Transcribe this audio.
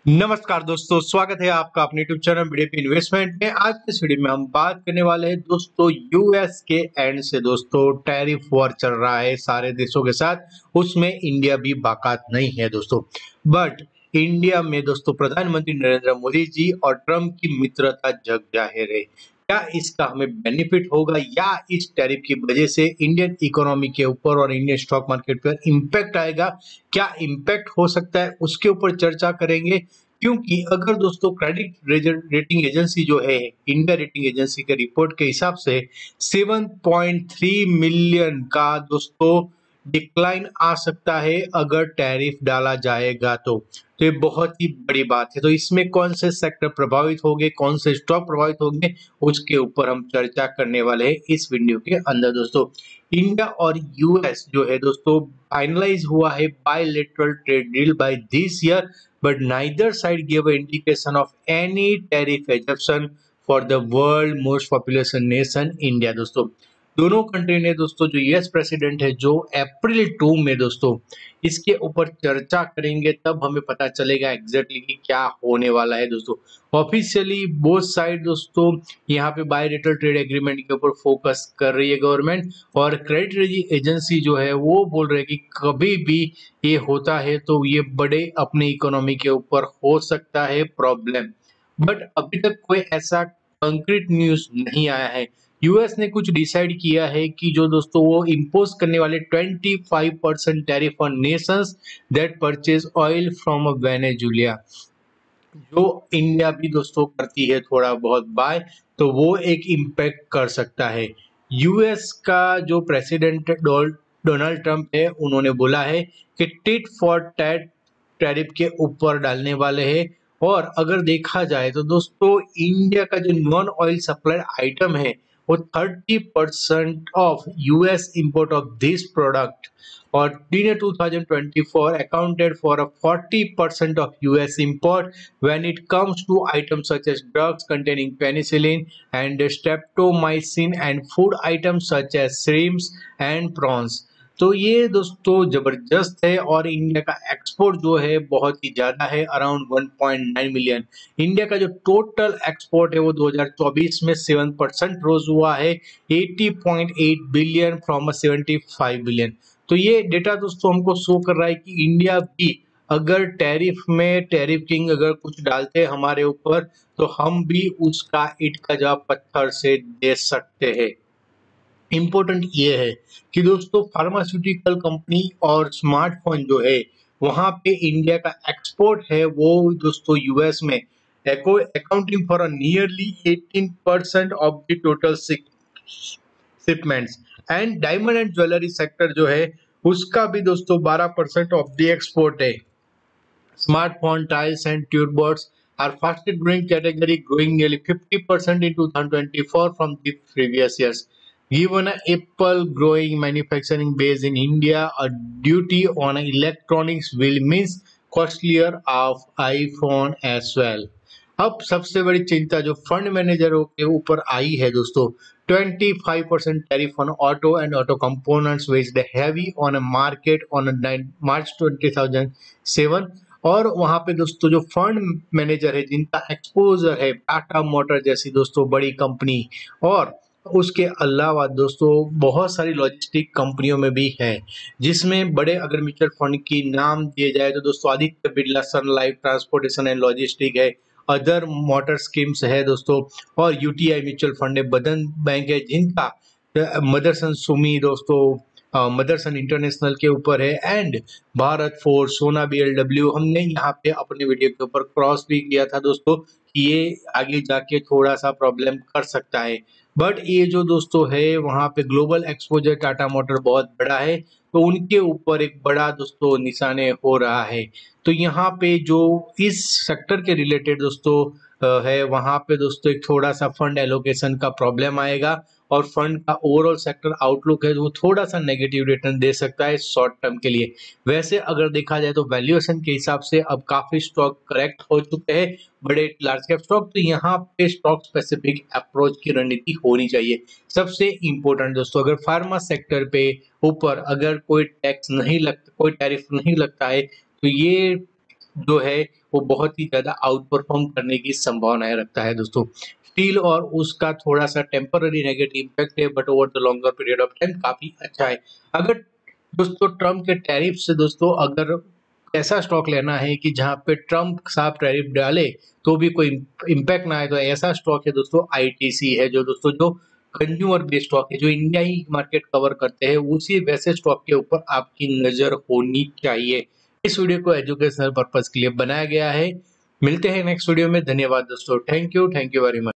नमस्कार दोस्तों, स्वागत है आपका अपने यूट्यूब चैनल बीडीपी इन्वेस्टमेंट में। आज के इस वीडियो में हम बात करने वाले हैं दोस्तों यूएस के एंड से। दोस्तों टैरिफ वॉर चल रहा है सारे देशों के साथ, उसमें इंडिया भी बाकात नहीं है दोस्तों। बट इंडिया में दोस्तों प्रधानमंत्री नरेंद्र मोदी जी और ट्रम्प की मित्रता जग जाहिर है। क्या इसका हमें बेनिफिट होगा या इस टैरिफ की वजह से इंडियन इकोनॉमी के ऊपर और इंडियन स्टॉक मार्केट पर इम्पैक्ट आएगा? क्या इम्पैक्ट हो सकता है, उसके ऊपर चर्चा करेंगे। क्योंकि अगर दोस्तों क्रेडिट रेटिंग एजेंसी जो है, इंडिया रेटिंग एजेंसी के रिपोर्ट के हिसाब से 7.3 मिलियन का दोस्तों डिक्लाइन आ सकता है अगर टैरिफ डाला जाएगा तो ये बहुत ही बड़ी बात है। तो इसमें कौन से सेक्टर प्रभावित होंगे, कौन से स्टॉक प्रभावित होंगे, उसके ऊपर हम चर्चा करने वाले हैं इस वीडियो के अंदर दोस्तों। इंडिया और यूएस जो है दोस्तों फाइनलाइज हुआ है bilateral trade deal by this year, but neither side gave an indication of any tariff exemption for the world most populous nation India दोस्तों। दोनों कंट्री ने दोस्तों जो यूएस प्रेसिडेंट है जो अप्रैल 2 में दोस्तों इसके ऊपर चर्चा करेंगे, तब हमें पता चलेगा एग्जैक्टली कि क्या होने वाला है दोस्तों। ऑफिशियली बोथ साइड दोस्तों यहाँ पे बायलैटरल ट्रेड एग्रीमेंट के ऊपर फोकस कर रही है गवर्नमेंट, और क्रेडिट एजेंसी जो है वो बोल रहे हैं कि कभी भी ये होता है तो ये बड़े अपने इकोनॉमी के ऊपर हो सकता है प्रॉब्लम। बट अभी तक कोई ऐसा कंक्रीट न्यूज़ नहीं आया है। यूएस ने कुछ डिसाइड किया है कि जो दोस्तों वो इम्पोज करने वाले 25% tariff on Nations that purchase oil from Venezuela, जो इंडिया भी दोस्तों करती है थोड़ा बहुत बाय, तो वो एक इम्पैक्ट कर सकता है। यूएस का जो प्रेसिडेंट डोनाल्ड ट्रंप है, उन्होंने बोला है कि टिट फॉर टैट टैरिफ के ऊपर डालने वाले हैं। और अगर देखा जाए तो दोस्तों इंडिया का जो नॉन ऑयल सप्लाई आइटम है वो 30% of US import of this product, और in 2024 accounted for a 40% of US import when it comes to items such as drugs containing penicillin and streptomycin and food items such as shrimps and prawns। तो ये दोस्तों जबरदस्त है, और India का export जो है बहुत ही ज्यादा है, अराउंड 1.9 मिलियन। इंडिया का जो टोटल एक्सपोर्ट है वो 2024 में 7% रोज हुआ है, 80.8 बिलियन फ्रॉम 75 बिलियन। तो ये डेटा दोस्तों हमको शो कर रहा है कि इंडिया भी अगर टैरिफ में टैरिफ किंग अगर कुछ डालते हैं हमारे ऊपर, तो हम भी उसका ईंट का जवाब पत्थर से दे सकते हैं। इम्पोर्टेंट ये है कि दोस्तों फार्मास्यूटिकल कंपनी और स्मार्टफोन जो है वहां पे इंडिया का एक्सपोर्ट है वो दोस्तों यूएस में accounting for nearly 18% of the total shipments. And diamond and jewellery sector जो है उसका भी दोस्तों 12% ऑफ द एक्सपोर्ट है। Smartphone, tiles and tube boards are fastest growing category, growing nearly 50% in 2024 from the previous years. Given Apple growing manufacturing base in India, a duty on electronics will mean costlier of iPhone as well. अब सबसे बड़ी चिंता जो fund मैनेजरों के ऊपर आई है दोस्तों, 25% tariff on auto and auto components weighed heavy on a market on March 2007। और वहां पे दोस्तों जो फंड मैनेजर है जिनका एक्सपोजर है टाटा मोटर जैसी दोस्तों बड़ी कंपनी, और उसके अलावा दोस्तों बहुत सारी लॉजिस्टिक कंपनियों में भी है, जिसमें बड़े अगर म्यूचुअल फंड की नाम दिए जाए तो दोस्तों आदित्य बिरला सन लाइफ ट्रांसपोर्टेशन एंड लॉजिस्टिक है, अदर मोटर स्कीम्स है दोस्तों, और यूटीआई म्यूचुअल फंड है, बंधन बैंक है जिनका मदरसन सुमी दोस्तों मदरसन इंटरनेशनल के ऊपर है, एंड भारत फोर्स, सोना बीएलडब्ल्यू। हमने यहाँ पे अपने वीडियो के ऊपर क्रॉस भी किया था दोस्तों कि ये आगे जाके थोड़ा सा प्रॉब्लम कर सकता है। बट ये जो दोस्तों है वहाँ पे ग्लोबल एक्सपोजर टाटा मोटर बहुत बड़ा है, तो उनके ऊपर एक बड़ा दोस्तों निशाने हो रहा है। तो यहाँ पे जो इस सेक्टर के रिलेटेड दोस्तों है वहाँ पे दोस्तों एक थोड़ा सा फंड एलोकेशन का प्रॉब्लम आएगा, और फंड का ओवरऑल सेक्टर आउटलुक है वो थोड़ा सा नेगेटिव रिटर्न दे सकता है शॉर्ट टर्म के लिए। वैसे अगर देखा जाए तो वैल्यूएशन के हिसाब से अब काफी स्टॉक करेक्ट हो चुके हैं, बड़े लार्ज कैप स्टॉक, तो यहाँ पे स्टॉक स्पेसिफिक अप्रोच की रणनीति होनी चाहिए। सबसे इंपॉर्टेंट दोस्तों अगर फार्मा सेक्टर पे ऊपर अगर कोई टैक्स नहीं लगता, कोई टैरिफ नहीं लगता है, तो ये जो है वो बहुत ही ज़्यादा आउट परफॉर्म करने की संभावनाएं रखता है दोस्तों। स्टील और उसका थोड़ा-सा टेम्परेरी नेगेटिव इम्पैक्ट है, but over the longer period of time काफ़ी अच्छा है। अगर दोस्तों ट्रम्प के टैरिफ से दोस्तों अगर ऐसा स्टॉक लेना है कि जहाँ पे ट्रम्प साफ टैरिफ डाले तो भी कोई इम्पैक्ट ना आए, तो ऐसा स्टॉक है दोस्तों आईटीसी है, जो दोस्तों जो कंज्यूमर बेस्ड स्टॉक है, जो इंडिया ही मार्केट कवर करते हैं, उसी वैसे स्टॉक के ऊपर आपकी नज़र होनी चाहिए। इस वीडियो को एजुकेशनल पर्पज़ के लिए बनाया गया है। मिलते हैं नेक्स्ट वीडियो में। धन्यवाद दोस्तों। Thank you very much.